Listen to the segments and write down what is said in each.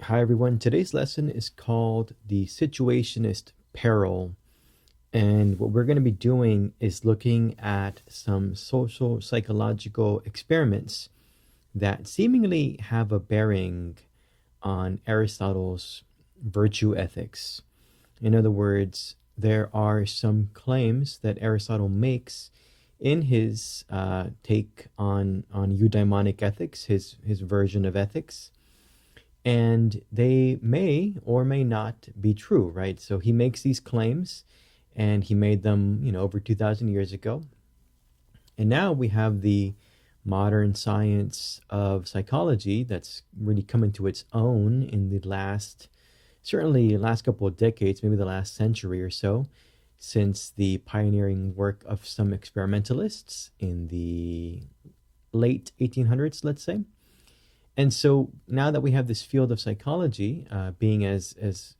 Hi everyone. Today's lesson is called the Situationist Peril. And what we're going to be doing is looking at some social psychological experiments that seemingly have a bearing on Aristotle's virtue ethics. In other words, there are some claims that Aristotle makes in his take on eudaimonic ethics, his version of ethics, and they may or may not be true, right? So he makes these claims, and he made them, over 2,000 years ago. And now we have the modern science of psychology that's really come into its own in the certainly last couple of decades, maybe the last century or so, since the pioneering work of some experimentalists in the late 1800s, let's say. And so now that we have this field of psychology being as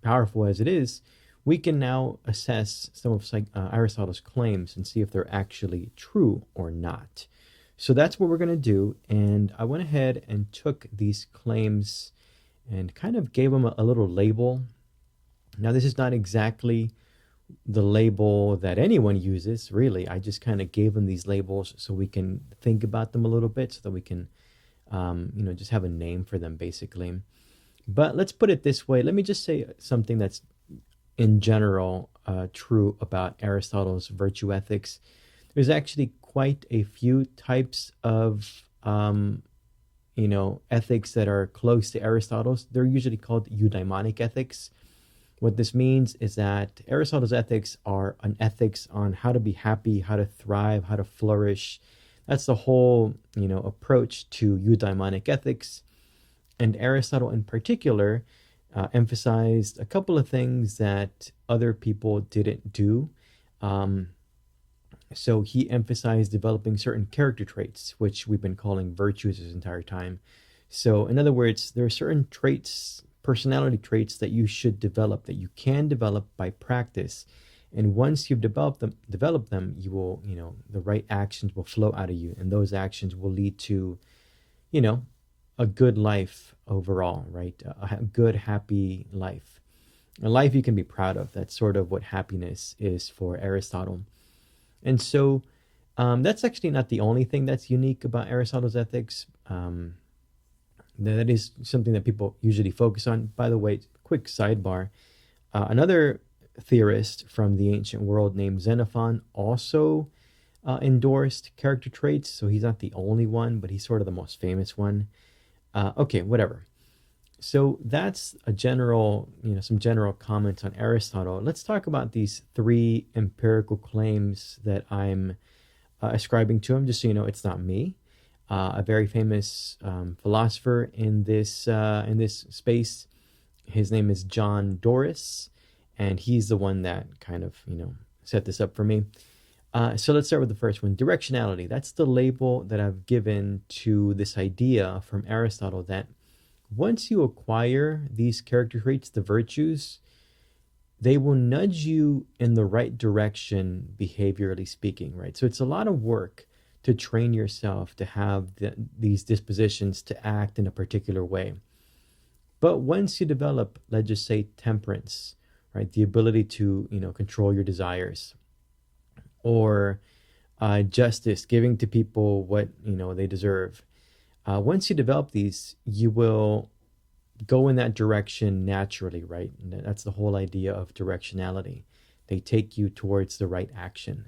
powerful as it is, we can now assess some of Aristotle's claims and see if they're actually true or not. So that's what we're going to do. And I went ahead and took these claims and kind of gave them a little label. Now, this is not exactly the label that anyone uses, really. I just kind of gave them these labels so we can think about them a little bit, so that we can just have a name for them, basically. But let's put it this way. Let me just say something that's in general true about Aristotle's virtue ethics. There's actually quite a few types of ethics that are close to Aristotle's. They're usually called eudaimonic ethics. What this means is that Aristotle's ethics are an ethics on how to be happy, how to thrive, how to flourish. That's the whole, approach to eudaimonic ethics. And Aristotle in particular emphasized a couple of things that other people didn't do. So he emphasized developing certain character traits, which we've been calling virtues this entire time. So in other words, there are certain traits, personality traits that you should develop, that you can develop by practice. And once you've developed them, you will, the right actions will flow out of you. And those actions will lead to, a good life overall, right? A good, happy life. A life you can be proud of. That's sort of what happiness is for Aristotle. And so that's actually not the only thing that's unique about Aristotle's ethics. That is something that people usually focus on. By the way, quick sidebar. Another theorist from the ancient world named Xenophon also endorsed character traits. So he's not the only one, but he's sort of the most famous one. Okay, whatever. So that's a general, some general comments on Aristotle. Let's talk about these three empirical claims that I'm ascribing to him. Just so you know, it's not me. A very famous philosopher in this space. His name is John Doris, and he's the one that kind of set this up for me. So let's start with the first one, directionality. That's the label that I've given to this idea from Aristotle that once you acquire these character traits, the virtues, they will nudge you in the right direction, behaviorally speaking, right? So it's a lot of work to train yourself to have these dispositions to act in a particular way. But once you develop, let's just say, temperance, right? The ability to, control your desires, or justice, giving to people what, they deserve. Once you develop these, you will go in that direction naturally, right? And that's the whole idea of directionality. They take you towards the right action.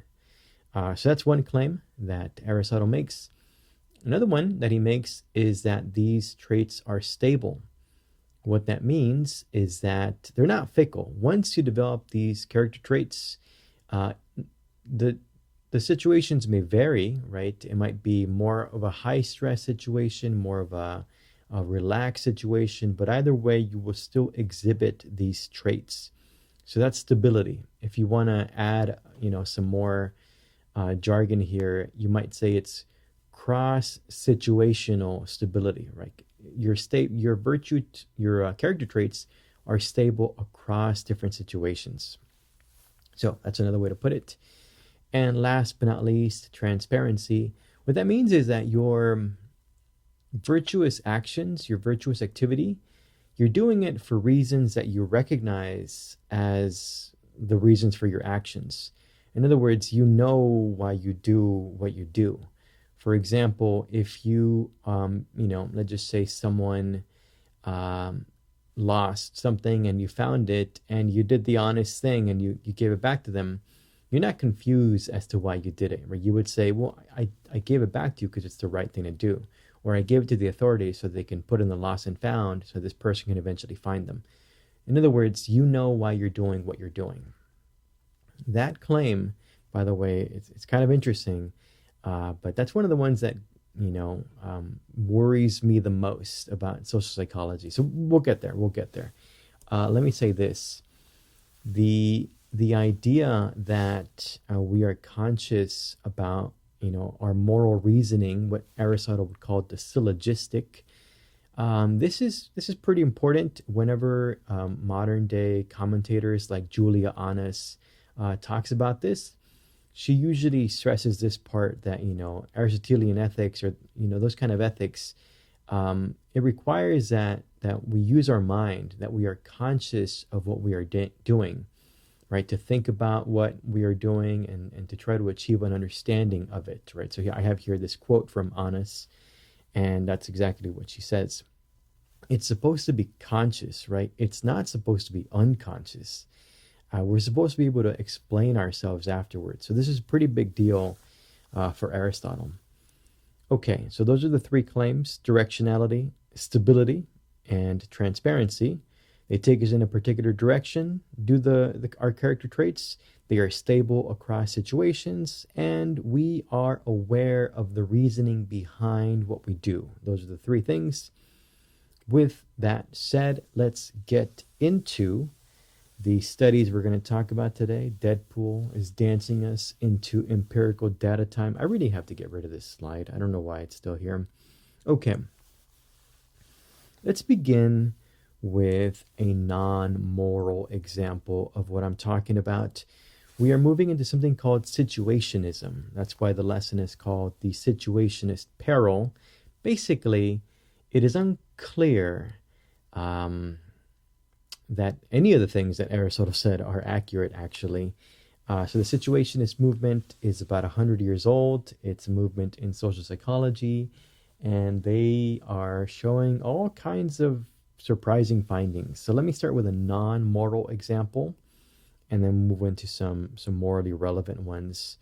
So that's one claim that Aristotle makes. Another one that he makes is that these traits are stable. What that means is that they're not fickle. Once you develop these character traits, the situations may vary, right? It might be more of a high stress situation, more of a relaxed situation, but either way, you will still exhibit these traits. So that's stability. If you want to add, some more jargon here, you might say it's cross-situational stability, right? Your character traits are stable across different situations. So that's another way to put it. And last but not least, transparency. What that means is that your virtuous actions, your virtuous activity, you're doing it for reasons that you recognize as the reasons for your actions. In other words, you know why you do what you do. For example, if let's just say someone um, lost something and you found it and you did the honest thing and you gave it back to them, you're not confused as to why you did it. Right? You would say, well, I gave it back to you because it's the right thing to do. Or I gave it to the authorities so they can put in the lost and found so this person can eventually find them. In other words, you know why you're doing what you're doing. That claim, by the way, it's kind of interesting, but that's one of the ones that worries me the most about social psychology. So we'll get there. We'll get there. Let me say this: the idea that we are conscious about our moral reasoning, what Aristotle would call the syllogistic. This is pretty important whenever modern day commentators like Julia Annas talks about this. She usually stresses this part that Aristotelian ethics, or those kind of ethics, it requires that we use our mind, that we are conscious of what we are doing, right? To think about what we are doing and to try to achieve an understanding of it, right? So here, I have here this quote from Annas, and that's exactly what she says. It's supposed to be conscious, right? It's not supposed to be unconscious. We're supposed to be able to explain ourselves afterwards. So this is a pretty big deal for Aristotle. Okay, so those are the three claims: directionality, stability, and transparency. They take us in a particular direction, do our character traits. They are stable across situations, and we are aware of the reasoning behind what we do. Those are the three things. With that said, let's get into the studies we're going to talk about today. Deadpool is dancing us into empirical data time. I really have to get rid of this slide. I don't know why it's still here. Okay. Let's begin with a non-moral example of what I'm talking about. We are moving into something called situationism. That's why the lesson is called the Situationist Peril. Basically, it is unclear that any of the things that Aristotle said are accurate, actually. So the Situationist movement is about 100 years old. It's a movement in social psychology, and they are showing all kinds of surprising findings. So let me start with a non-moral example, and then move into some morally relevant ones.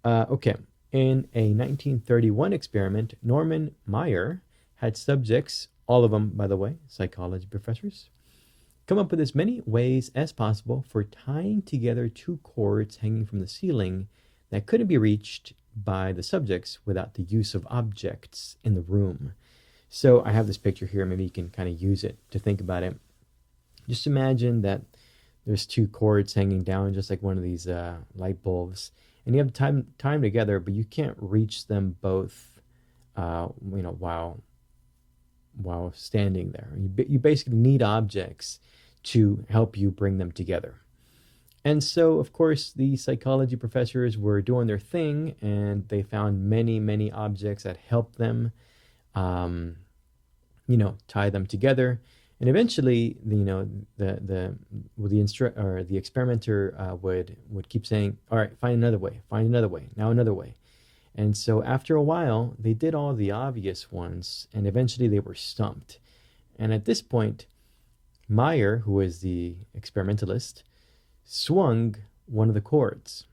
Okay, in a 1931 experiment, Norman Maier had subjects, all of them, by the way, psychology professors, come up with as many ways as possible for tying together two cords hanging from the ceiling that couldn't be reached by the subjects without the use of objects in the room. So I have this picture here. Maybe you can kind of use it to think about it. Just imagine that there's two cords hanging down, just like one of these light bulbs, and you have time together, but you can't reach them both, while standing there. You basically need objects to help you bring them together. And so, of course, the psychology professors were doing their thing, and they found many, many objects that helped them, tie them together. And eventually, the experimenter would keep saying, "All right, find another way, now another way." And so after a while, they did all the obvious ones, and eventually they were stumped. And at this point, Maier, who was the experimentalist, swung one of the cords,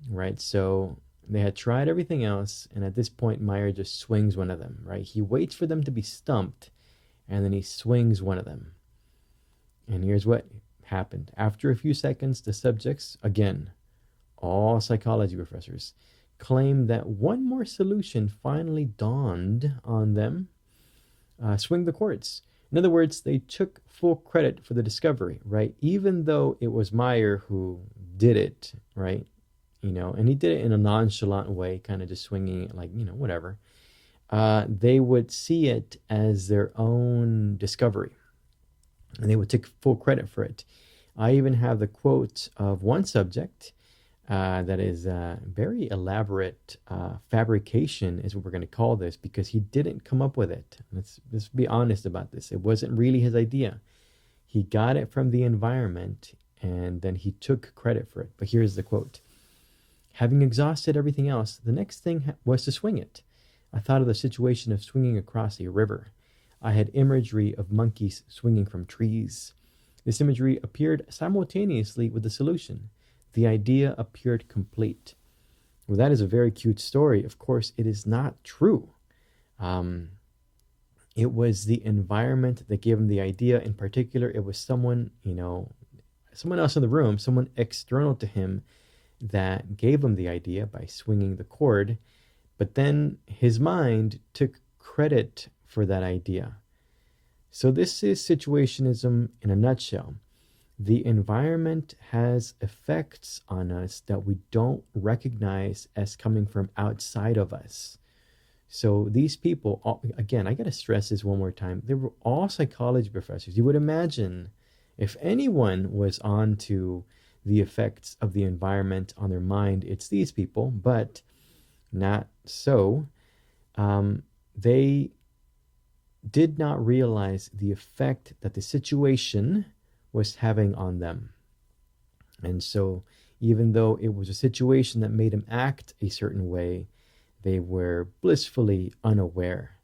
right? So they had tried everything else, and at this point, Maier just swings one of them, right? He waits for them to be stumped, and then he swings one of them. And here's what happened. After a few seconds, the subjects, again, all psychology professors, claimed that one more solution finally dawned on them: swing the cords. In other words, they took full credit for the discovery, right? Even though it was Maier who did it, right? And he did it in a nonchalant way, kind of just swinging it like, whatever. They would see it as their own discovery, and they would take full credit for it. I even have the quote of one subject that is very elaborate fabrication, is what we're going to call this, because he didn't come up with it. Let's be honest about this. It wasn't really his idea. He got it from the environment and then he took credit for it. But here's the quote: "Having exhausted everything else, the next thing was to swing it. I thought of the situation of swinging across a river. I had imagery of monkeys swinging from trees. This imagery appeared simultaneously with the solution. The idea appeared complete." Well, that is a very cute story. Of course, it is not true. Um, it was the environment that gave him the idea. In particular, it was someone, someone else in the room, someone external to him that gave him the idea by swinging the cord. But then his mind took credit for that idea. So this is situationism in a nutshell. The environment has effects on us that we don't recognize as coming from outside of us. So these people, again, I got to stress this one more time. They were all psychology professors. You would imagine if anyone was on to the effects of the environment on their mind, it's these people, but not so. They did not realize the effect that the situation was having on them. And so, even though it was a situation that made them act a certain way, they were blissfully unaware.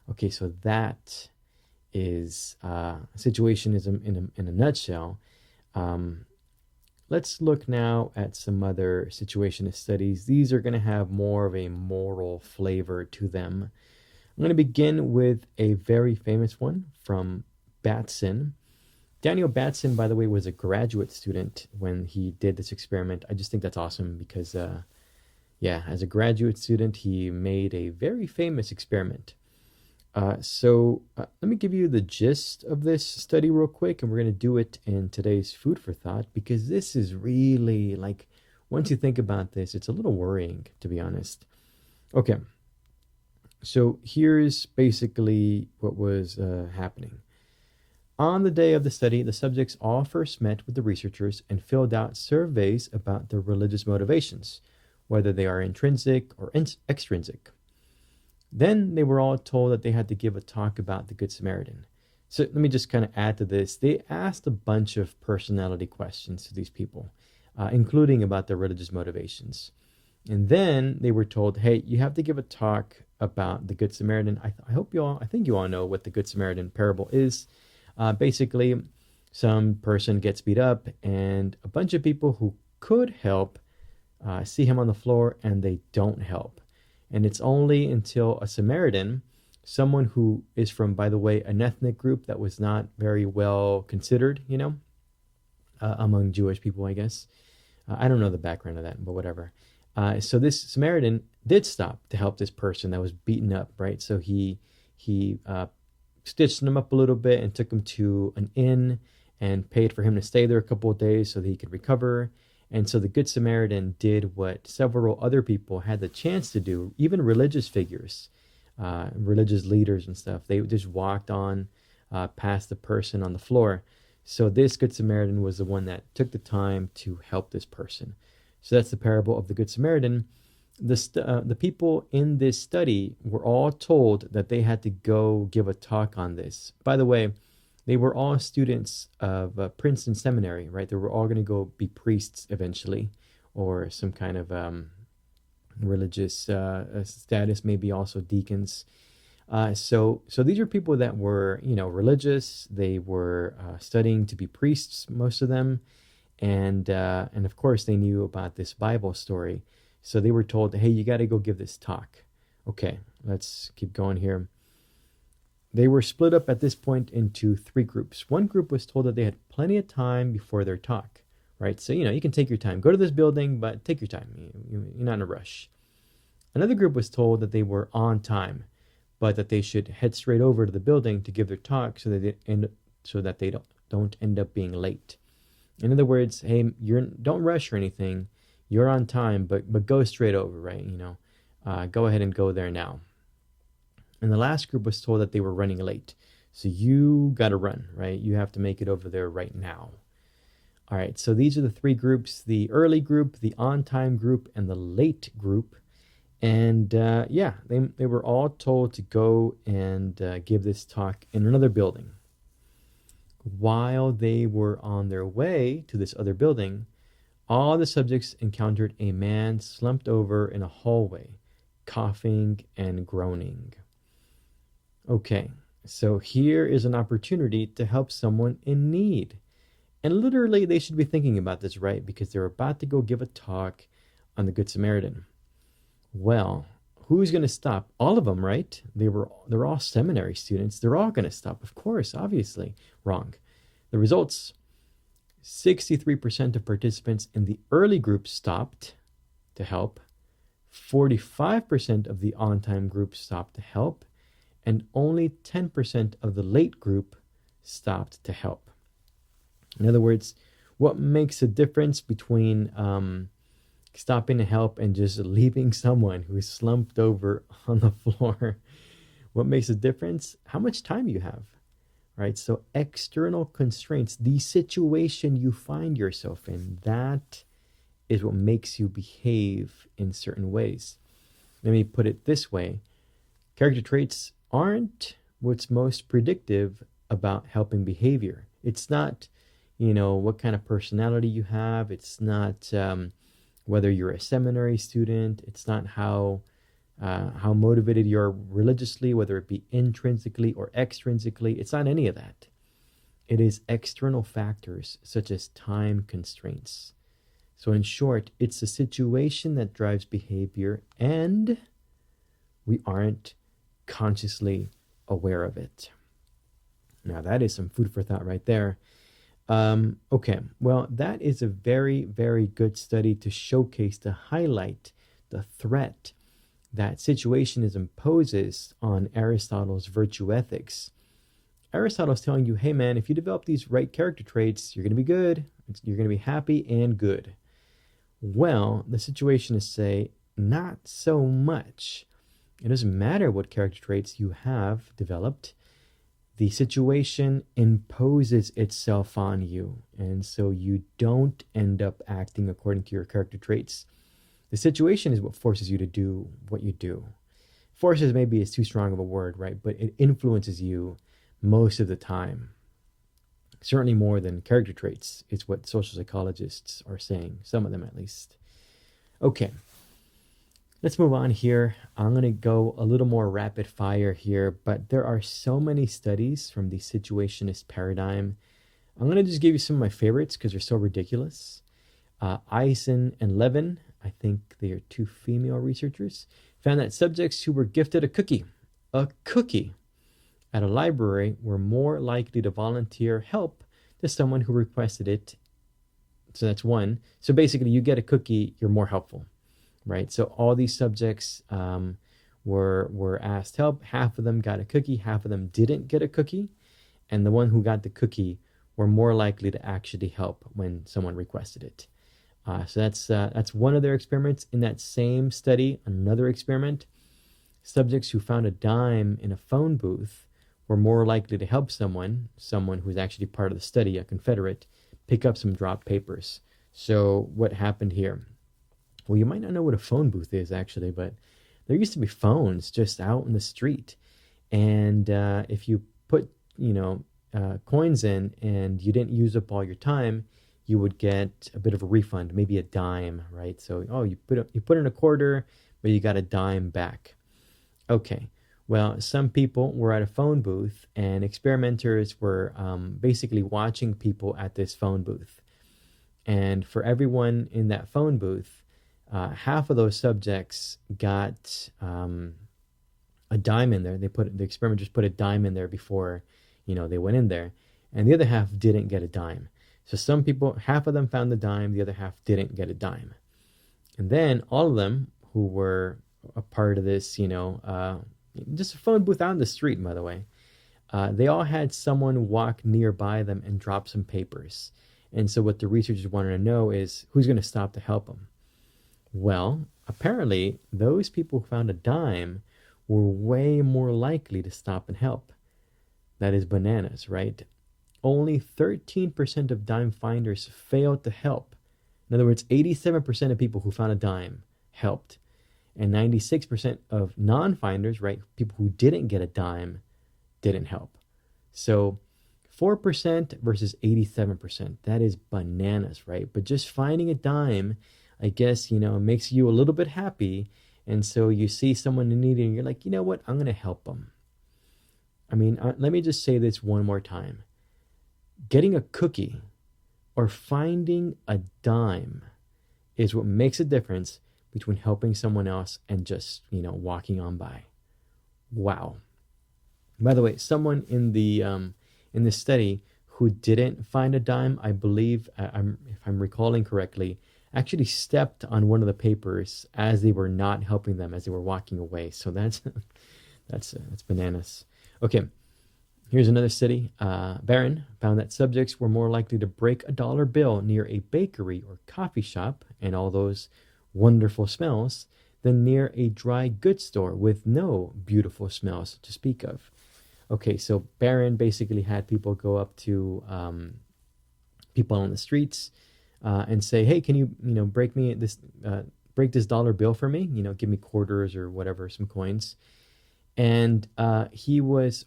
Okay, so that is situationism in a nutshell. Let's look now at some other situationist studies. These are going to have more of a moral flavor to them. I'm going to begin with a very famous one from Batson. Daniel Batson, by the way, was a graduate student when he did this experiment. I just think that's awesome because, as a graduate student, he made a very famous experiment. Let me give you the gist of this study real quick, and we're going to do it in today's Food for Thought, because this is really, once you think about this, it's a little worrying, to be honest. Okay, so here's basically what was happening. On the day of the study, the subjects all first met with the researchers and filled out surveys about their religious motivations, whether they are intrinsic or extrinsic. Then they were all told that they had to give a talk about the Good Samaritan. So let me just kind of add to this. They asked a bunch of personality questions to these people, including about their religious motivations. And then they were told, hey, you have to give a talk about the Good Samaritan. I think you all know what the Good Samaritan parable is. Basically, some person gets beat up and a bunch of people who could help see him on the floor and they don't help. And it's only until a Samaritan, someone who is from, by the way, an ethnic group that was not very well considered, among Jewish people, I guess. I don't know the background of that, but whatever. So this Samaritan did stop to help this person that was beaten up, right? So he stitched him up a little bit and took him to an inn and paid for him to stay there a couple of days so that he could recover. And so the Good Samaritan did what several other people had the chance to do, even religious figures, religious leaders and stuff. They just walked on past the person on the floor. So this Good Samaritan was the one that took the time to help this person. So that's the parable of the Good Samaritan. The people in this study were all told that they had to go give a talk on this. By the way, they were all students of Princeton Seminary, right? They were all going to go be priests eventually, or some kind of religious status, maybe also deacons. So these are people that were, religious. They were studying to be priests, most of them, and of course they knew about this Bible story. So they were told, hey, you got to go give this talk. Okay, let's keep going here. They were split up at this point into three groups. One group was told that they had plenty of time before their talk, right? So, you can take your time. Go to this building, but take your time. You're not in a rush. Another group was told that they were on time, but that they should head straight over to the building to give their talk so that they don't end up being late. In other words, hey, don't rush or anything. You're on time, but go straight over, right? Go ahead and go there now. And the last group was told that they were running late. So you got to run, right? You have to make it over there right now. All right, so these are the three groups: the early group, the on-time group, and the late group. And they were all told to go and give this talk in another building. While they were on their way to this other building, all the subjects encountered a man slumped over in a hallway, coughing and groaning. Okay, so here is an opportunity to help someone in need. And literally, they should be thinking about this, right? Because they're about to go give a talk on the Good Samaritan. Well, who's going to stop? All of them, right? They're all seminary students. They're all going to stop, of course, obviously. Wrong. The results: 63% of participants in the early group stopped to help. 45% of the on-time group stopped to help, and only 10% of the late group stopped to help. In other words, what makes a difference between stopping to help and just leaving someone who is slumped over on the floor? What makes a difference? How much time you have, right? So external constraints, the situation you find yourself in, that is what makes you behave in certain ways. Let me put it this way. Character traits aren't what's most predictive about helping behavior. It's not, what kind of personality you have. It's not whether you're a seminary student. It's not how motivated you are religiously, whether it be intrinsically or extrinsically. It's not any of that. It is external factors such as time constraints. So in short, it's a situation that drives behavior, and we aren't consciously aware of it. Now that is some food for thought right there. Okay, well, that is a very, very good study to showcase, to highlight the threat that situationism poses on Aristotle's virtue ethics. Aristotle's telling you, hey man, if you develop these right character traits, you're going to be good, you're going to be happy and good. Well, the situationists say, not so much. It doesn't matter what character traits you have developed. The situation imposes itself on you, and so you don't end up acting according to your character traits. The situation is what forces you to do what you do. Forces maybe is too strong of a word, right? But it influences you most of the time. Certainly more than character traits. It's what social psychologists are saying, some of them at least. Okay, let's move on here. I'm going to go a little more rapid fire here, but there are so many studies from the situationist paradigm. I'm going to just give you some of my favorites because they're so ridiculous. Eisen and Levin, I think they are two female researchers, found that subjects who were gifted a cookie at a library were more likely to volunteer help to someone who requested it. So that's one. So basically, you get a cookie, you're more helpful, right? So all these subjects were asked help. Half of them got a cookie, half of them didn't get a cookie, and the one who got the cookie were more likely to actually help when someone requested it. So that's one of their experiments. In that same study, another experiment, subjects who found a dime in a phone booth were more likely to help someone who's actually part of the study, a Confederate, pick up some dropped papers. So what happened here? Well, you might not know what a phone booth is actually, but there used to be phones just out in the street. And if you put, coins in and you didn't use up all your time, you would get a bit of a refund, maybe a dime, right? So, you put in a quarter, but you got a dime back. Okay. Well, some people were at a phone booth, and experimenters were basically watching people at this phone booth. And for everyone in that phone booth, half of those subjects got a dime in there. The experimenters put a dime in there before, they went in there, and the other half didn't get a dime. So some people, half of them found the dime, the other half didn't get a dime. And then all of them who were a part of this, just a phone booth out in the street, by the way, they all had someone walk nearby them and drop some papers. And so what the researchers wanted to know is who's going to stop to help them. Well, apparently those people who found a dime were way more likely to stop and help. That is bananas, right? Only 13% of dime finders failed to help. In other words, 87% of people who found a dime helped. And 96% of non-finders, right, people who didn't get a dime, didn't help. So 4% versus 87%. That is bananas, right? But just finding a dime, I guess, makes you a little bit happy. And so you see someone in need and you're like, you know what? I'm going to help them. I mean, let me just say this one more time. Getting a cookie or finding a dime is what makes a difference between helping someone else and just, walking on by. Wow. By the way, someone in the study who didn't find a dime, I believe, if I'm recalling correctly, actually stepped on one of the papers as they were not helping them as they were walking away. So that's that's bananas. Okay, here's another study. Barron found that subjects were more likely to break a dollar bill near a bakery or coffee shop and all those wonderful smells than near a dry goods store with no beautiful smells to speak of. Okay, so Barron basically had people go up to people on the streets and say, "Hey, can you break this dollar bill for me? Give me quarters or whatever, some coins." And his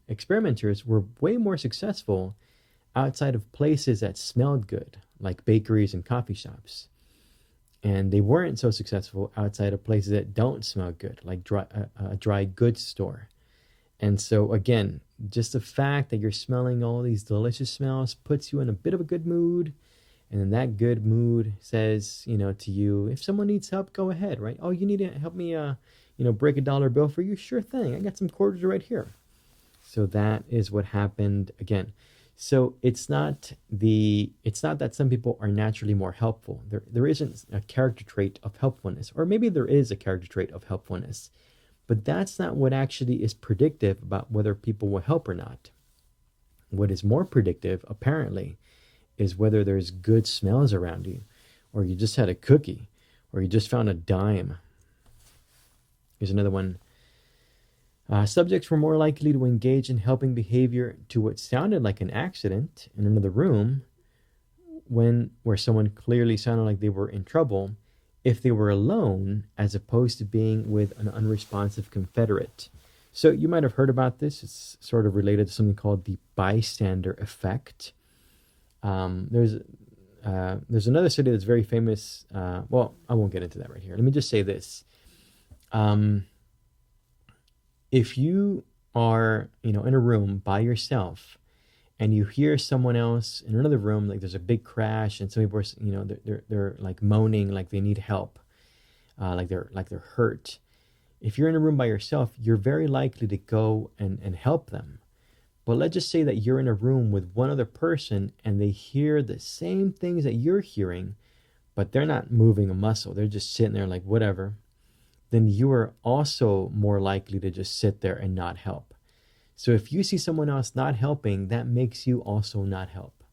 experimenters were way more successful outside of places that smelled good, like bakeries and coffee shops. And they weren't so successful outside of places that don't smell good, like a dry goods store. And so again, just the fact that you're smelling all these delicious smells puts you in a bit of a good mood. And then that good mood says, to you, if someone needs help, go ahead, right? Oh, you need to help me, break a dollar bill for you? Sure thing. I got some quarters right here. So that is what happened again. So it's not that some people are naturally more helpful. There isn't a character trait of helpfulness, or maybe there is a character trait of helpfulness. But that's not what actually is predictive about whether people will help or not. What is more predictive, apparently, is whether there's good smells around you, or you just had a cookie, or you just found a dime. Here's another one. Subjects were more likely to engage in helping behavior to what sounded like an accident in another room where someone clearly sounded like they were in trouble if they were alone as opposed to being with an unresponsive confederate. So you might have heard about this. It's sort of related to something called the bystander effect. There's another study that's very famous. Well, I won't get into that right here. Let me just say this. If you are, in a room by yourself and you hear someone else in another room, like there's a big crash and some people are, they're like moaning, like they need help, like they're hurt. If you're in a room by yourself, you're very likely to go and help them. But let's just say that you're in a room with one other person and they hear the same things that you're hearing, but they're not moving a muscle. They're just sitting there like whatever. Then you are also more likely to just sit there and not help. So if you see someone else not helping, that makes you also not help.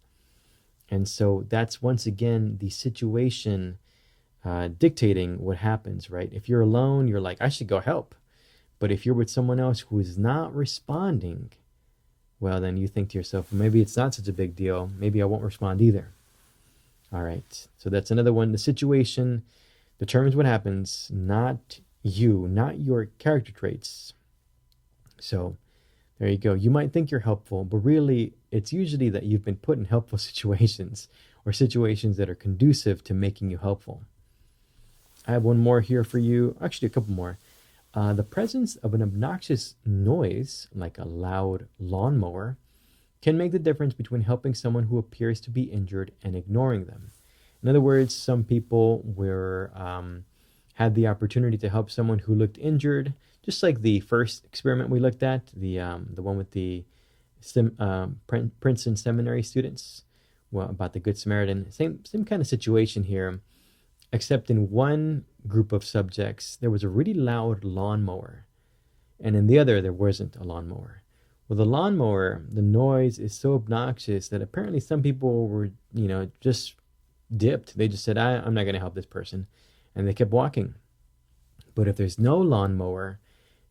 And so that's once again the situation dictating what happens, right? If you're alone, you're like, I should go help. But if you're with someone else who is not responding, well, then you think to yourself, maybe it's not such a big deal. Maybe I won't respond either. All right. So that's another one. The situation determines what happens, not you, not your character traits. So there you go. You might think you're helpful, but really it's usually that you've been put in helpful situations or situations that are conducive to making you helpful. I have one more here for you. Actually, a couple more. The presence of an obnoxious noise, like a loud lawnmower, can make the difference between helping someone who appears to be injured and ignoring them. In other words, some people had the opportunity to help someone who looked injured, just like the first experiment we looked at, the one with the Princeton Seminary students, about the Good Samaritan. Same kind of situation here, except in one group of subjects, there was a really loud lawnmower, and in the other, there wasn't a lawnmower. Well, the lawnmower, the noise is so obnoxious that apparently some people were, just dipped. They just said, I'm not going to help this person. And they kept walking. But if there's no lawnmower,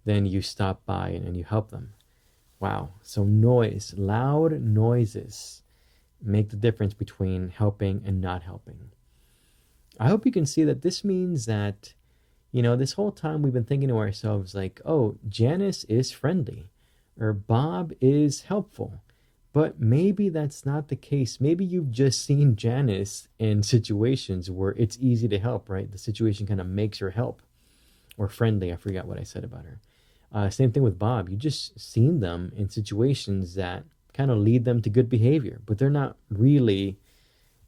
then you stop by and you help them. Wow. So noise, loud noises make the difference between helping and not helping. I hope you can see that this means that, this whole time we've been thinking to ourselves like, oh, Janice is friendly. or Bob is helpful. But maybe that's not the case. Maybe you've just seen Janice in situations where it's easy to help, right? The situation kind of makes her help or friendly. I forgot what I said about her. Same thing with Bob. You just seen them in situations that kind of lead them to good behavior, but they're not really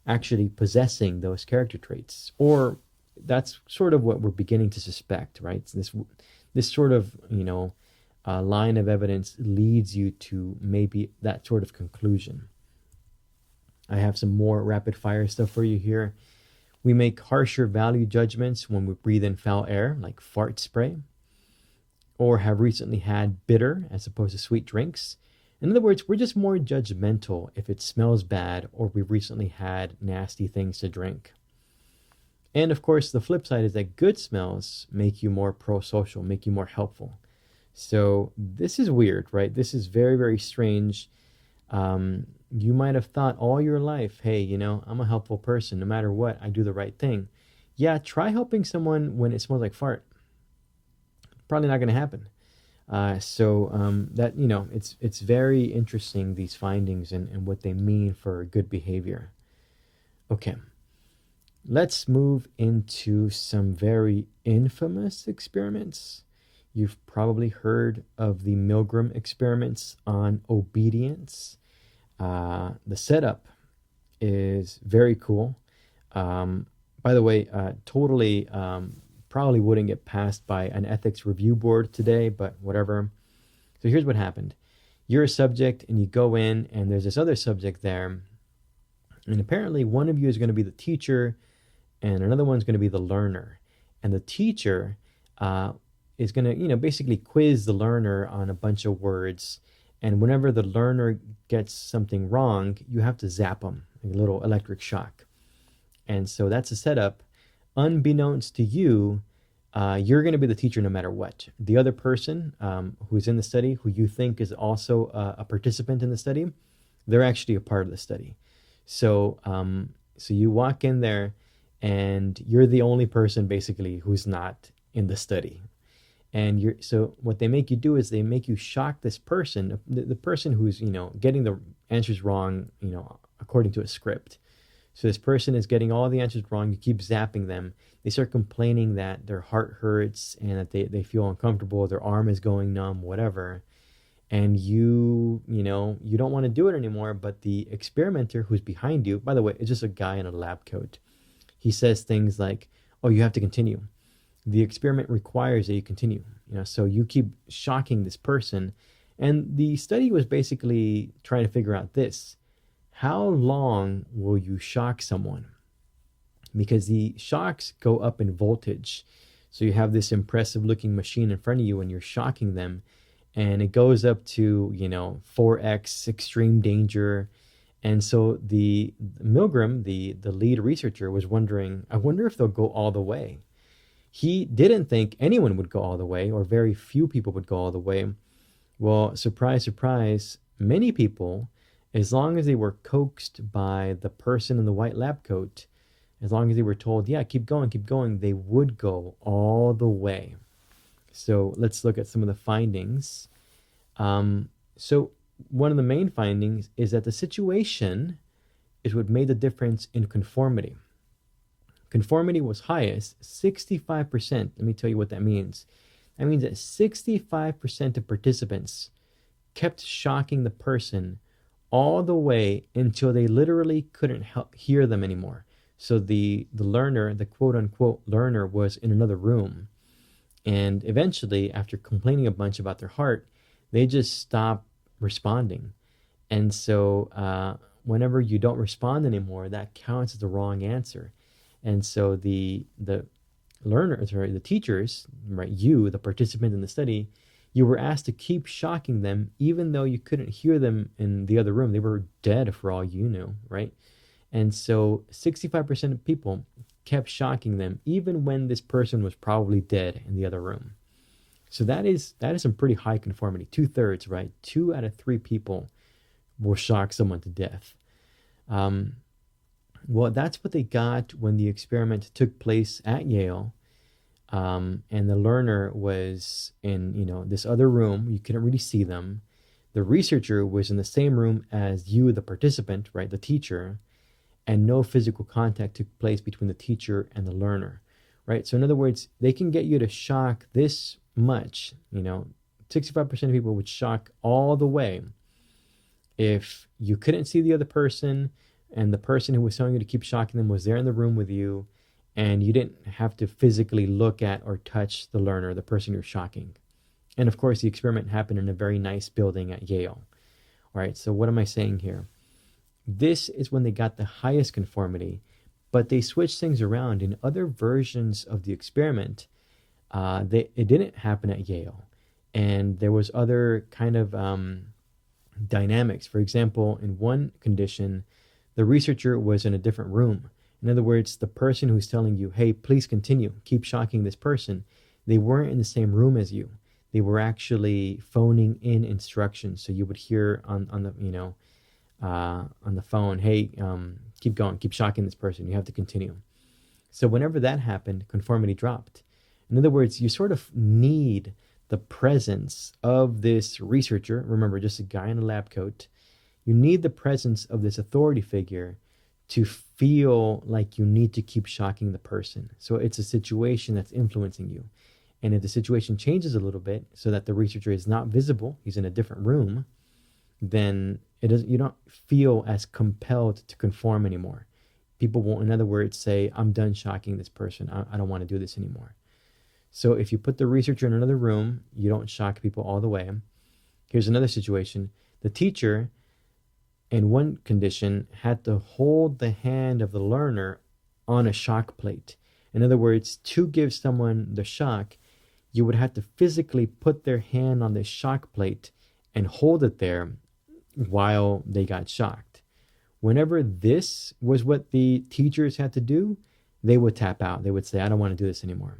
actually possessing those character traits. Or that's sort of what we're beginning to suspect, right? So this sort of line of evidence leads you to maybe that sort of conclusion. I have some more rapid fire stuff for you here. We make harsher value judgments when we breathe in foul air, like fart spray, or have recently had bitter as opposed to sweet drinks. In other words, we're just more judgmental if it smells bad or we recently had nasty things to drink. And of course, the flip side is that good smells make you more pro-social, make you more helpful. So this is weird, right? This is very, very strange. You might have thought all your life, hey, I'm a helpful person. No matter what, I do the right thing. Yeah, try helping someone when it smells like fart. Probably not going to happen. That it's very interesting, these findings and what they mean for good behavior. Okay, let's move into some very infamous experiments. You've probably heard of the Milgram experiments on obedience. The setup is very cool. By the way, totally probably wouldn't get passed by an ethics review board today, but whatever. So here's what happened. You're a subject and you go in and there's this other subject there. And apparently one of you is going to be the teacher and another one's going to be the learner. And the teacher is going to, basically quiz the learner on a bunch of words. And whenever the learner gets something wrong, you have to zap them, like a little electric shock. And so that's a setup. Unbeknownst to you, you're going to be the teacher no matter what. The other person who's in the study, who you think is also a participant in the study, they're actually a part of the study. So you walk in there and you're the only person basically who's not in the study. And so what they make you do is they make you shock this person, the person who's, getting the answers wrong, according to a script. So this person is getting all the answers wrong. You keep zapping them. They start complaining that their heart hurts and that they feel uncomfortable. Their arm is going numb, whatever. And you don't want to do it anymore. But the experimenter who's behind you, by the way, it's just a guy in a lab coat. He says things like, oh, you have to continue. The experiment requires that you continue. So you keep shocking this person. And the study was basically trying to figure out this. How long will you shock someone? Because the shocks go up in voltage. So you have this impressive looking machine in front of you and you're shocking them. And it goes up to, 4x extreme danger. And so the Milgram, the lead researcher, was wondering, I wonder if they'll go all the way. He didn't think anyone would go all the way, or very few people would go all the way. Well, surprise, surprise, many people, as long as they were coaxed by the person in the white lab coat, as long as they were told, yeah, keep going, they would go all the way. So let's look at some of the findings. So one of the main findings is that the situation is what made the difference in conformity. Conformity was highest, 65%. Let me tell you what that means. That means that 65% of participants kept shocking the person all the way until they literally couldn't hear them anymore. So the learner, the quote-unquote learner, was in another room. And eventually, after complaining a bunch about their heart, they just stopped responding. And so whenever you don't respond anymore, that counts as the wrong answer. And so the teachers, right, you, the participant in the study, you were asked to keep shocking them even though you couldn't hear them in the other room. They were dead for all you knew, right? And so 65% of people kept shocking them even when this person was probably dead in the other room. So that is some pretty high conformity. 2/3, right? 2 out of 3 people will shock someone to death. Well, that's what they got when the experiment took place at Yale. And the learner was in, this other room. You couldn't really see them. The researcher was in the same room as you, the participant, right, the teacher, and no physical contact took place between the teacher and the learner, right? So in other words, they can get you to shock this much, 65% of people would shock all the way if you couldn't see the other person and the person who was telling you to keep shocking them was there in the room with you and you didn't have to physically look at or touch the learner, the person you're shocking. And of course, the experiment happened in a very nice building at Yale. All right, so what am I saying here? This is when they got the highest conformity, but they switched things around. In other versions of the experiment, it didn't happen at Yale. And there was other kind of dynamics. For example, in one condition, the researcher was in a different room. In other words, the person who's telling you, hey, please continue, keep shocking this person, they weren't in the same room as you. They were actually phoning in instructions. So you would hear on the phone, hey, keep going, keep shocking this person. You have to continue. So whenever that happened, conformity dropped. In other words, you sort of need the presence of this researcher. Remember, just a guy in a lab coat. You need the presence of this authority figure to feel like you need to keep shocking the person. So it's a situation that's influencing you. And if the situation changes a little bit so that the researcher is not visible, he's in a different room, then you don't feel as compelled to conform anymore. People won't, in other words, say, I'm done shocking this person. I don't want to do this anymore. So if you put the researcher in another room, you don't shock people all the way. Here's another situation. The teacher, in one condition, had to hold the hand of the learner on a shock plate. In other words, to give someone the shock, you would have to physically put their hand on the shock plate and hold it there while they got shocked. Whenever this was what the teachers had to do, they would tap out. They would say, I don't want to do this anymore.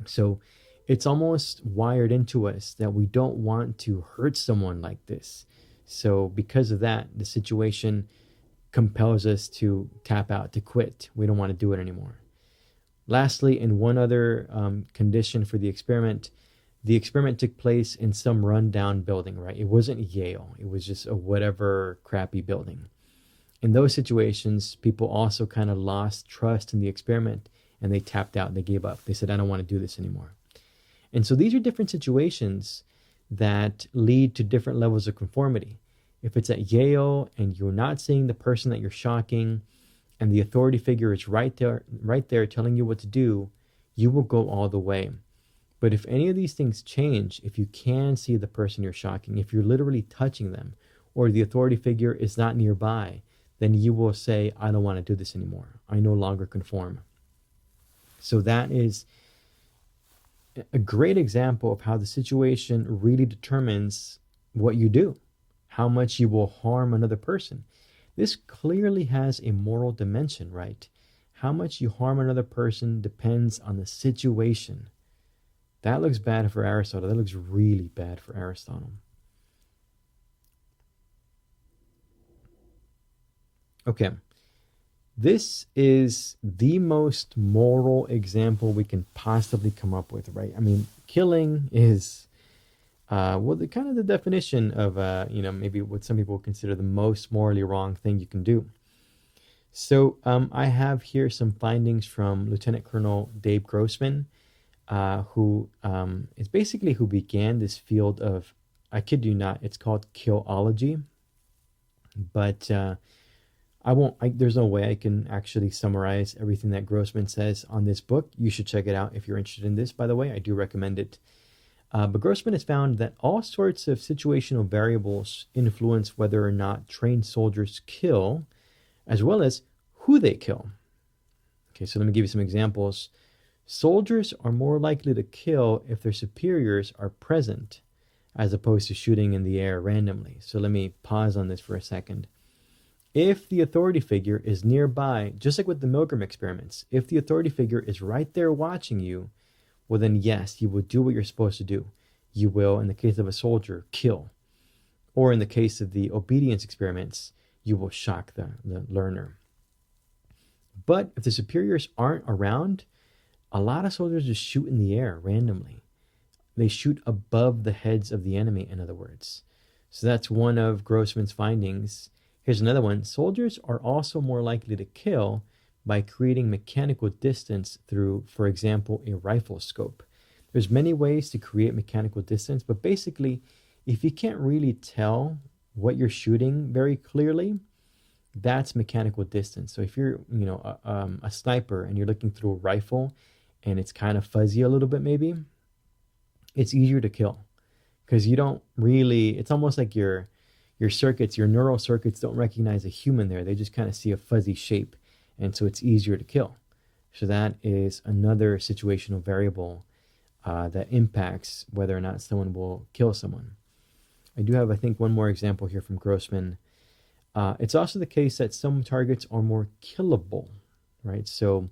So it's almost wired into us that we don't want to hurt someone like this. So because of that, the situation compels us to tap out, to quit. We don't want to do it anymore. Lastly, in one other condition for the experiment took place in some rundown building, right? It wasn't Yale. It was just a whatever crappy building. In those situations, people also kind of lost trust in the experiment and they tapped out, they gave up. They said, I don't want to do this anymore. And so these are different situations that lead to different levels of conformity. If it's at Yale and you're not seeing the person that you're shocking and the authority figure is right there telling you what to do, you will go all the way. But if any of these things change, if you can see the person you're shocking, if you're literally touching them, or the authority figure is not nearby, then you will say, I don't want to do this anymore. I no longer conform. So that is a great example of how the situation really determines what you do, how much you will harm another person. This clearly has a moral dimension, right? How much you harm another person depends on the situation. That looks bad for Aristotle. That looks really bad for Aristotle. Okay. This is the most moral example we can possibly come up with, right? I mean, killing is, the definition of, maybe what some people consider the most morally wrong thing you can do. So I have here some findings from Lieutenant Colonel Dave Grossman, who is basically who began this field of, I kid you not, it's called killology. But there's no way I can actually summarize everything that Grossman says on this book. You should check it out if you're interested in this, by the way. I do recommend it. But Grossman has found that all sorts of situational variables influence whether or not trained soldiers kill, as well as who they kill. Okay, so let me give you some examples. Soldiers are more likely to kill if their superiors are present, as opposed to shooting in the air randomly. So let me pause on this for a second. If the authority figure is nearby, just like with the Milgram experiments, if the authority figure is right there watching you, well then yes, you will do what you're supposed to do. You will, in the case of a soldier, kill. Or in the case of the obedience experiments, you will shock the learner. But if the superiors aren't around, a lot of soldiers just shoot in the air randomly. They shoot above the heads of the enemy, in other words. So that's one of Grossman's findings. Here's another one. Soldiers are also more likely to kill by creating mechanical distance through, for example, a rifle scope. There's many ways to create mechanical distance, but basically, if you can't really tell what you're shooting very clearly, that's mechanical distance. So if you're, a sniper and you're looking through a rifle and it's kind of fuzzy a little bit, maybe it's easier to kill because you don't really. It's almost like your circuits, your neural circuits don't recognize a human there. They just kind of see a fuzzy shape, and so it's easier to kill. So that is another situational variable that impacts whether or not someone will kill someone. I do have, I think, one more example here from Grossman. It's also the case that some targets are more killable, right? So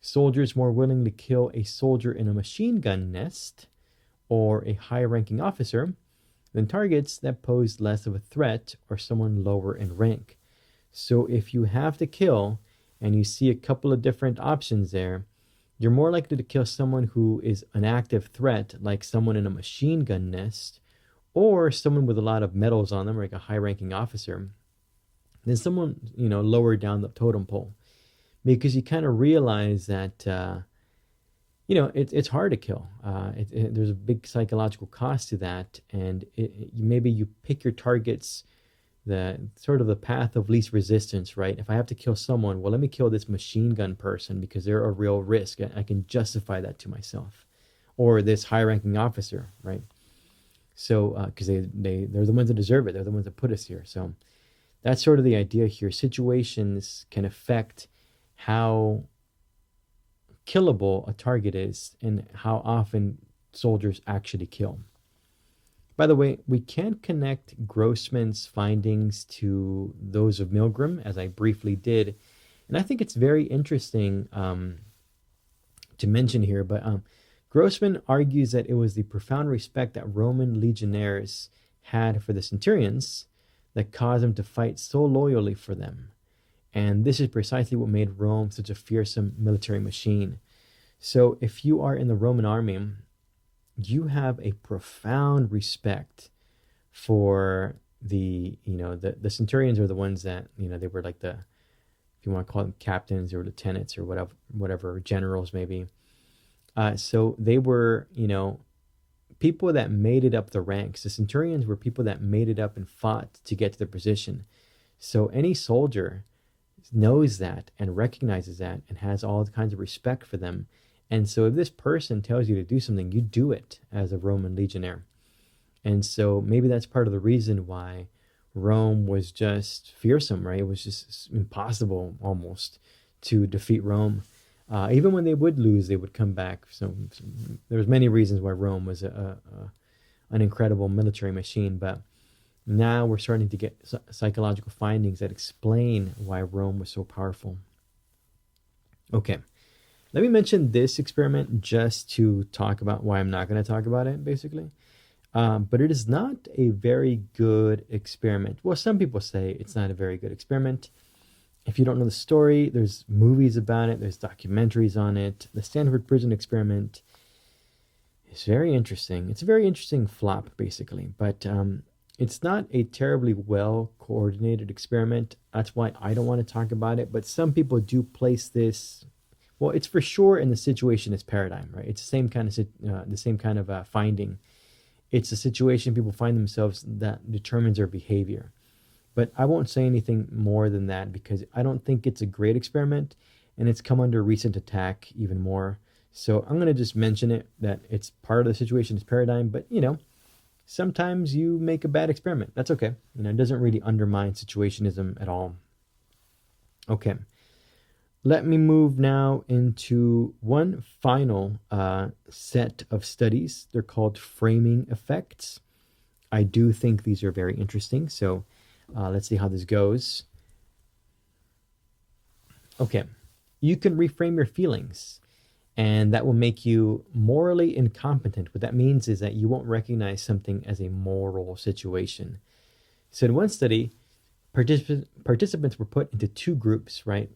soldiers more willing to kill a soldier in a machine gun nest or a high-ranking officer than targets that pose less of a threat or someone lower in rank. So if you have to kill and you see a couple of different options there, you're more likely to kill someone who is an active threat, like someone in a machine gun nest, or someone with a lot of medals on them, like a high-ranking officer, than someone, lower down the totem pole. Because you kind of realize that, it's hard to kill. There's a big psychological cost to that, and maybe you pick your targets, the sort of the path of least resistance, right? If I have to kill someone, well, let me kill this machine gun person because they're a real risk. I can justify that to myself, or this high-ranking officer, right? So, because they're the ones that deserve it. They're the ones that put us here. So that's sort of the idea here. Situations can affect how killable a target is and how often soldiers actually kill. By the way, we can connect Grossman's findings to those of Milgram, as I briefly did. And I think it's very interesting to mention here, but Grossman argues that it was the profound respect that Roman legionnaires had for the centurions that caused them to fight so loyally for them. And this is precisely what made Rome such a fearsome military machine. So if you are in the Roman army, you have a profound respect for the centurions are the ones that, they were like if you want to call them captains or lieutenants or whatever generals maybe. So they were, people that made it up the ranks. The centurions were people that made it up and fought to get to their position. So any soldier knows that and recognizes that and has all kinds of respect for them. And so if this person tells you to do something, you do it as a Roman legionnaire. And so maybe that's part of the reason why Rome was just fearsome, right? It was just impossible almost to defeat Rome. Even when they would lose, they would come back. So there's many reasons why Rome was an incredible military machine. But now we're starting to get psychological findings that explain why Rome was so powerful. Okay, let me mention this experiment just to talk about why I'm not going to talk about it, basically. But it is not a very good experiment. Well, some people say it's not a very good experiment. If you don't know the story, there's movies about it. There's documentaries on it. The Stanford Prison Experiment is very interesting. It's a very interesting flop, basically. But it's not a terribly well-coordinated experiment. That's why I don't want to talk about it. But some people do place this. Well, it's for sure in the situationist paradigm, right? It's the same kind of finding. It's a situation people find themselves that determines their behavior. But I won't say anything more than that because I don't think it's a great experiment and it's come under recent attack even more. So I'm going to just mention it, that it's part of the situationist paradigm. But, sometimes you make a bad experiment. That's okay. It doesn't really undermine situationism at all. Okay. Let me move now into one final set of studies. They're called framing effects. I do think these are very interesting. So let's see how this goes. Okay. You can reframe your feelings, and that will make you morally incompetent. What that means is that you won't recognize something as a moral situation. So in one study, participants were put into two groups, right?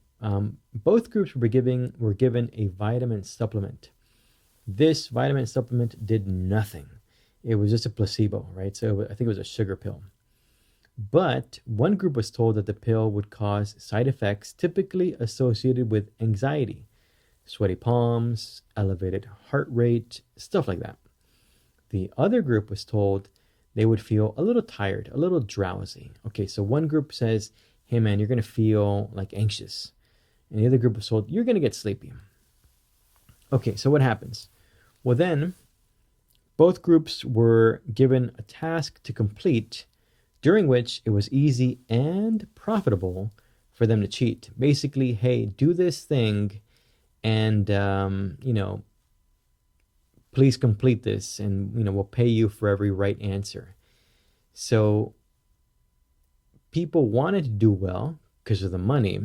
Both groups were given a vitamin supplement. This vitamin supplement did nothing. It was just a placebo, right? So I think it was a sugar pill. But one group was told that the pill would cause side effects typically associated with anxiety, sweaty palms, elevated heart rate, stuff like that. The other group was told they would feel a little tired, a little drowsy. Okay, so one group says, hey man, you're going to feel like anxious. And the other group was told, you're going to get sleepy. Okay, so what happens? Well, then both groups were given a task to complete during which it was easy and profitable for them to cheat. Basically, hey, do this thing and, please complete this and, we'll pay you for every right answer. So people wanted to do well because of the money,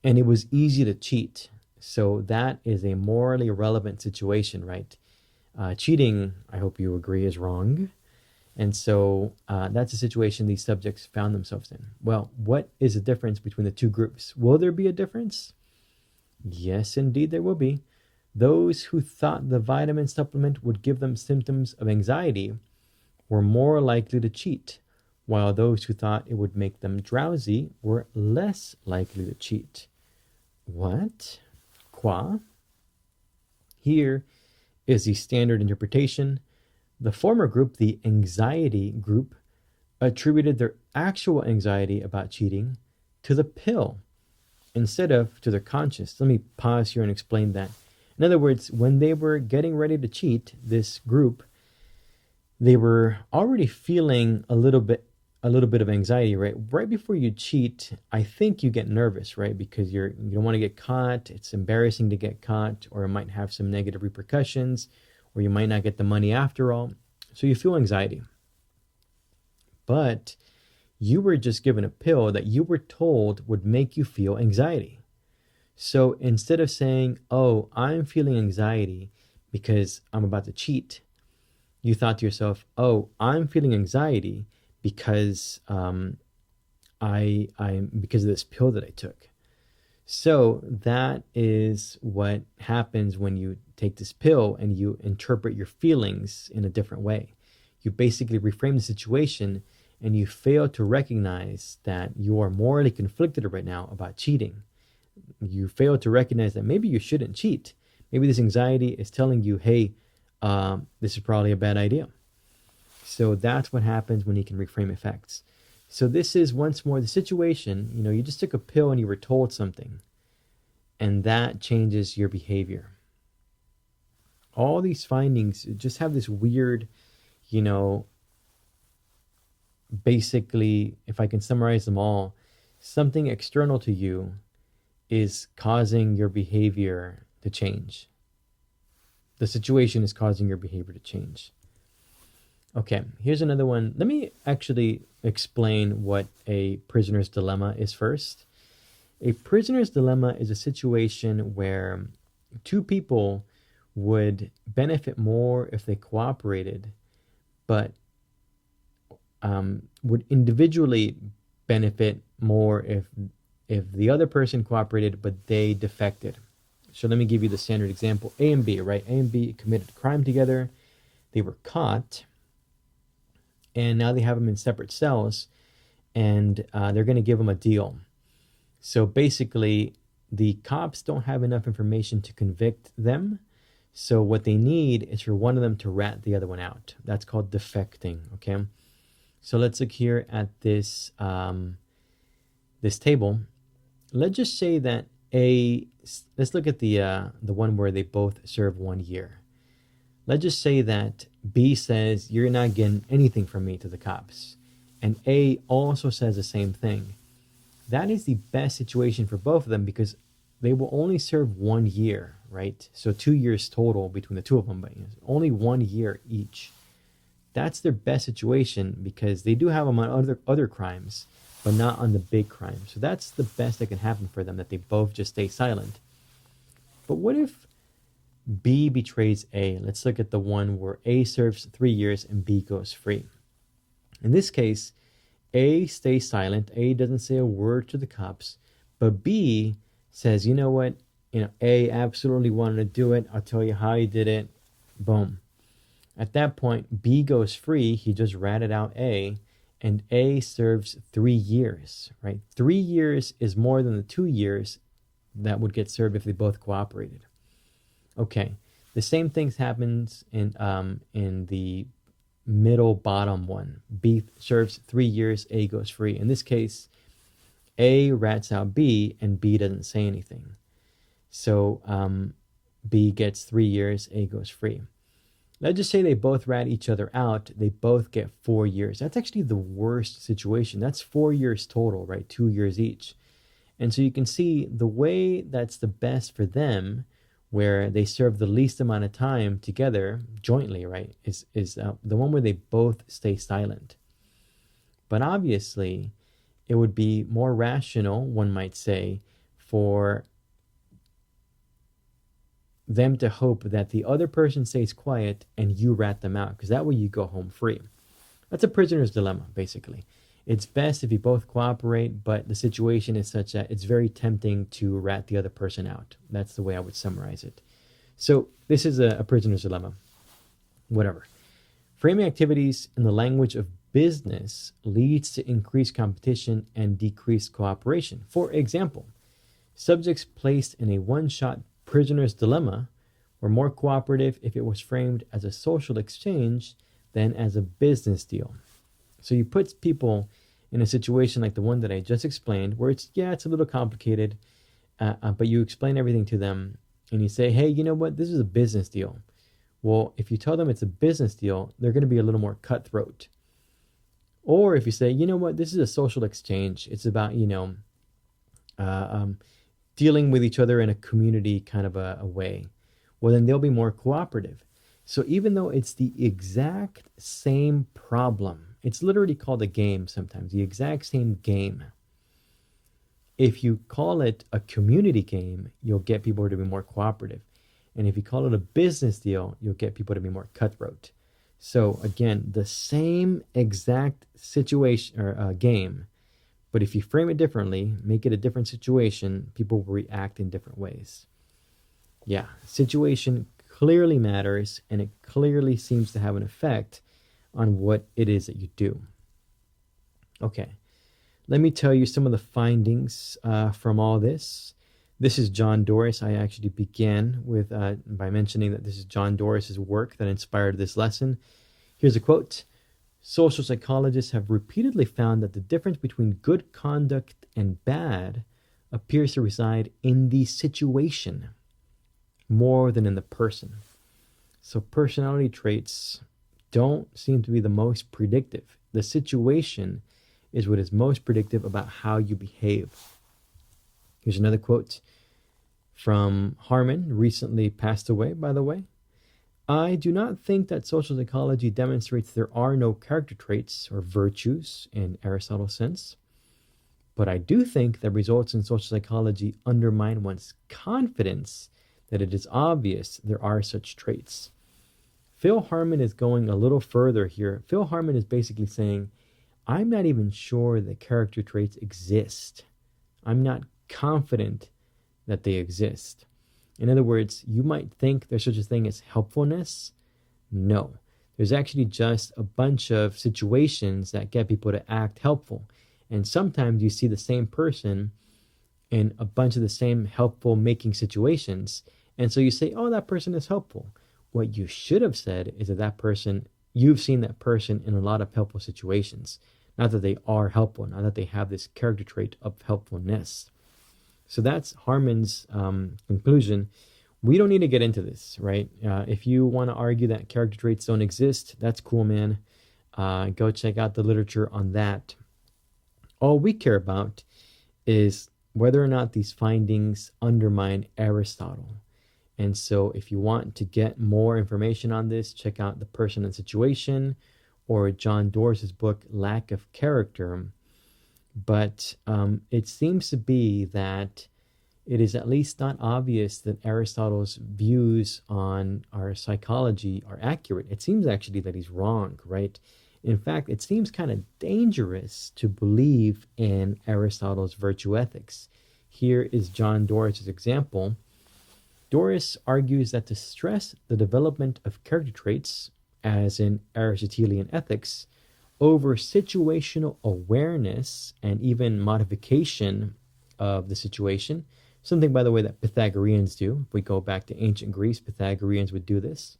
and it was easy to cheat. So that is a morally relevant situation, right? Cheating, I hope you agree, is wrong. And so that's a situation these subjects found themselves in. Well, what is the difference between the two groups? Will there be a difference? Yes, indeed, there will be. Those who thought the vitamin supplement would give them symptoms of anxiety were more likely to cheat, while those who thought it would make them drowsy were less likely to cheat. What? Quoi? Here is the standard interpretation. The former group, the anxiety group, attributed their actual anxiety about cheating to the pill instead of to their conscience. Let me pause here and explain that. In other words, when they were getting ready to cheat, this group, they were already feeling a little bit of anxiety, right? Right before you cheat, I think you get nervous, right? Because you don't want to get caught. It's embarrassing to get caught, or it might have some negative repercussions, or you might not get the money after all. So you feel anxiety. But you were just given a pill that you were told would make you feel anxiety. So instead of saying, oh, I'm feeling anxiety because I'm about to cheat, you thought to yourself, oh, I'm feeling anxiety because because of this pill that I took. So that is what happens when you take this pill and you interpret your feelings in a different way. You basically reframe the situation and you fail to recognize that you are morally conflicted right now about cheating. You fail to recognize that maybe you shouldn't cheat. Maybe this anxiety is telling you, hey, this is probably a bad idea. So that's what happens when you can reframe effects. So this is once more the situation, you just took a pill and you were told something, and that changes your behavior. All these findings just have this weird, basically, if I can summarize them all, something external to you is causing your behavior to change. The situation is causing your behavior to change. Okay, here's another one. Let me actually explain what a prisoner's dilemma is first. A prisoner's dilemma is a situation where two people would benefit more if they cooperated, but would individually benefit more if the other person cooperated, but they defected. So let me give you the standard example. A and B, right? A and B committed a crime together. They were caught, and now they have them in separate cells, and they're going to give them a deal. So basically, the cops don't have enough information to convict them. So what they need is for one of them to rat the other one out. That's called defecting, okay? So let's look here at this this table. Let's just say that let's look at the one where they both serve 1 year. Let's just say that B says, you're not getting anything from me to the cops. And A also says the same thing. That is the best situation for both of them because they will only serve 1 year, right? So 2 years total between the two of them, but only 1 year each. That's their best situation because they do have them on other crimes, but not on the big crime. So that's the best that can happen for them, that they both just stay silent. But what if B betrays A? Let's look at the one where A serves 3 years and B goes free. In this case, A stays silent. A doesn't say a word to the cops, but B says, you know what? A absolutely wanted to do it. I'll tell you how he did it. Boom. At that point, B goes free. He just ratted out A, and A serves 3 years, right? 3 years is more than the 2 years that would get served if they both cooperated. Okay, the same things happens in the middle bottom one. B serves 3 years, A goes free. In this case, A rats out B, and B doesn't say anything. So B gets 3 years, A goes free. Let's just say they both rat each other out. They both get 4 years. That's actually the worst situation. That's 4 years total, right? 2 years each. And so you can see the way that's the best for them, where they serve the least amount of time together jointly, right, is the one where they both stay silent. But obviously, it would be more rational, one might say, for them to hope that the other person stays quiet and you rat them out, because that way you go home free. That's a prisoner's dilemma, basically. It's best if you both cooperate, but the situation is such that it's very tempting to rat the other person out. That's the way I would summarize it. So this is a prisoner's dilemma. Whatever. Framing activities in the language of business leads to increased competition and decreased cooperation. For example, subjects placed in a one-shot prisoner's dilemma were more cooperative if it was framed as a social exchange than as a business deal. So you put people in a situation like the one that I just explained, where it's a little complicated, but you explain everything to them and you say, hey, you know what, this is a business deal. Well, if you tell them it's a business deal, they're going to be a little more cutthroat. Or if you say, you know what, this is a social exchange. It's about, dealing with each other in a community kind of a way. Well, then they'll be more cooperative. So even though it's the exact same problem, it's literally called a game sometimes, the exact same game. If you call it a community game, you'll get people to be more cooperative. And if you call it a business deal, you'll get people to be more cutthroat. So again, the same exact situation or game, but if you frame it differently, make it a different situation, people will react in different ways. Yeah, situation clearly matters, and it clearly seems to have an effect on what it is that you do. Okay, let me tell you some of the findings from all this. This is John Doris. I actually began with by mentioning that this is John Doris's work that inspired this lesson. Here's a quote. Social psychologists have repeatedly found that the difference between good conduct and bad appears to reside in the situation more than in the person. So personality traits don't seem to be the most predictive. The situation is what is most predictive about how you behave. Here's another quote from Harman, recently passed away, by the way. I do not think that social psychology demonstrates there are no character traits or virtues in Aristotle's sense, but I do think that results in social psychology undermine one's confidence that it is obvious there are such traits. Phil Harman is going a little further here. Phil Harman is basically saying, I'm not even sure that character traits exist. I'm not confident that they exist. In other words, you might think there's such a thing as helpfulness. No. There's actually just a bunch of situations that get people to act helpful. And sometimes you see the same person in a bunch of the same helpful making situations. And so you say, oh, that person is helpful. What you should have said is that person, you've seen that person in a lot of helpful situations. Not that they are helpful, not that they have this character trait of helpfulness. So that's Harman's conclusion. We don't need to get into this, right? If you want to argue that character traits don't exist, that's cool, man. Go check out the literature on that. All we care about is whether or not these findings undermine Aristotle. And so if you want to get more information on this, check out The Person and Situation or John Doris's book, Lack of Character. But it seems to be that it is at least not obvious that Aristotle's views on our psychology are accurate. It seems actually that he's wrong, right? In fact, it seems kind of dangerous to believe in Aristotle's virtue ethics. Here is John Doris's example. Doris argues that to stress the development of character traits, as in Aristotelian ethics, over situational awareness and even modification of the situation. Something, by the way, that Pythagoreans do. If we go back to ancient Greece, Pythagoreans would do this.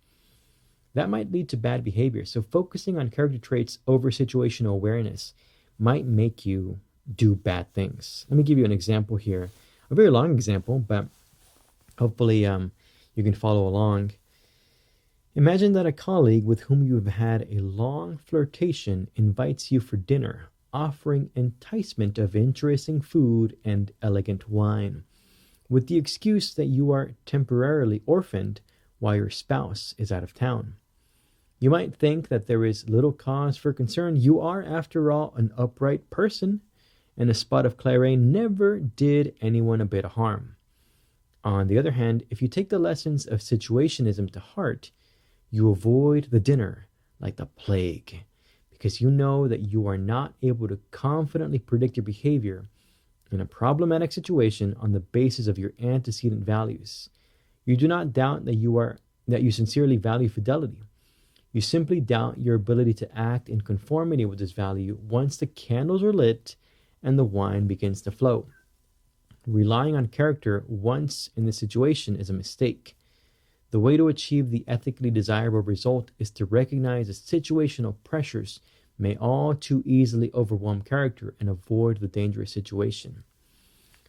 That might lead to bad behavior. So focusing on character traits over situational awareness might make you do bad things. Let me give you an example here. A very long example, but hopefully you can follow along. Imagine that a colleague with whom you have had a long flirtation invites you for dinner, offering enticement of interesting food and elegant wine, with the excuse that you are temporarily orphaned while your spouse is out of town. You might think that there is little cause for concern. You are, after all, an upright person, and a spot of claret never did anyone a bit of harm. On the other hand, if you take the lessons of situationism to heart, you avoid the dinner like the plague, because you know that you are not able to confidently predict your behavior in a problematic situation on the basis of your antecedent values. You do not doubt that you sincerely value fidelity. You simply doubt your ability to act in conformity with this value once the candles are lit and the wine begins to flow. Relying on character once in this situation is a mistake. The way to achieve the ethically desirable result is to recognize that situational pressures may all too easily overwhelm character and avoid the dangerous situation.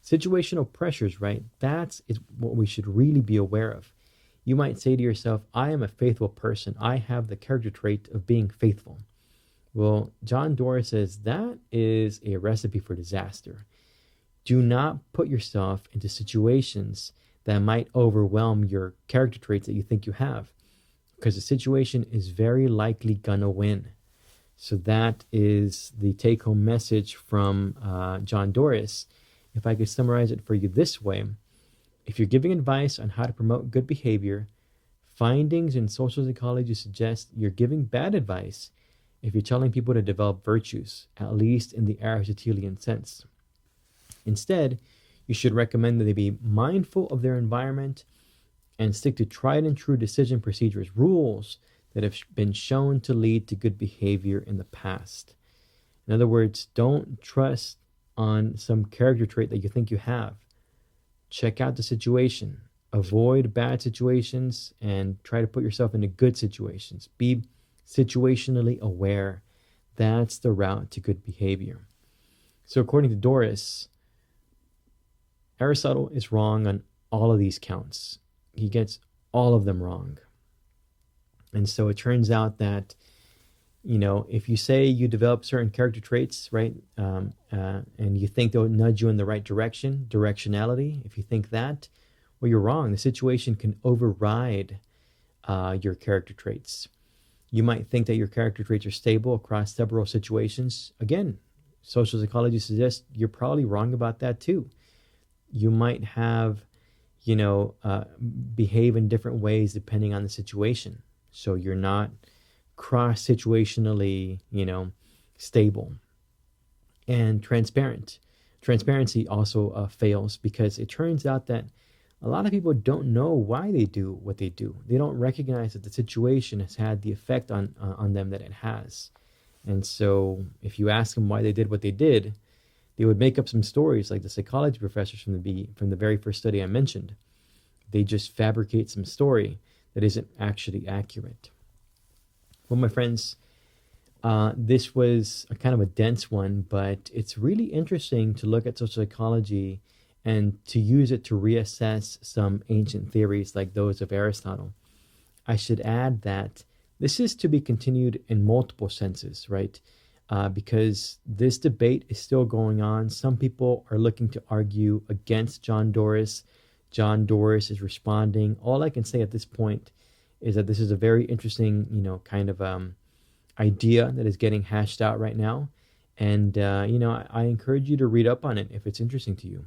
Situational pressures, right? That's what we should really be aware of. You might say to yourself, I am a faithful person. I have the character trait of being faithful. Well, John Doerr says that is a recipe for disaster. Do not put yourself into situations that might overwhelm your character traits that you think you have, because the situation is very likely gonna win. So that is the take-home message from John Doris. If I could summarize it for you this way, if you're giving advice on how to promote good behavior, findings in social psychology suggest you're giving bad advice if you're telling people to develop virtues, at least in the Aristotelian sense. Instead, you should recommend that they be mindful of their environment and stick to tried and true decision procedures, rules that have been shown to lead to good behavior in the past. In other words, don't trust on some character trait that you think you have. Check out the situation. Avoid bad situations and try to put yourself into good situations. Be situationally aware. That's the route to good behavior. So according to Doris, Aristotle is wrong on all of these counts. He gets all of them wrong. And so it turns out that, if you say you develop certain character traits, right, and you think they'll nudge you in the right direction, directionality, if you think that, well, you're wrong. The situation can override your character traits. You might think that your character traits are stable across several situations. Again, social psychology suggests you're probably wrong about that too. You might have, behave in different ways depending on the situation. So you're not cross-situationally, stable. And transparent. Transparency also fails because it turns out that a lot of people don't know why they do what they do. They don't recognize that the situation has had the effect on them that it has. And so if you ask them why they did what they did, they would make up some stories like the psychology professors from the very first study I mentioned. They just fabricate some story that isn't actually accurate. Well, my friends, this was a kind of a dense one, but it's really interesting to look at social psychology and to use it to reassess some ancient theories like those of Aristotle. I should add that this is to be continued in multiple senses, right? Because this debate is still going on. Some people are looking to argue against John Doris. John Doris is responding. All I can say at this point is that this is a very interesting, kind of idea that is getting hashed out right now. And, I encourage you to read up on it if it's interesting to you.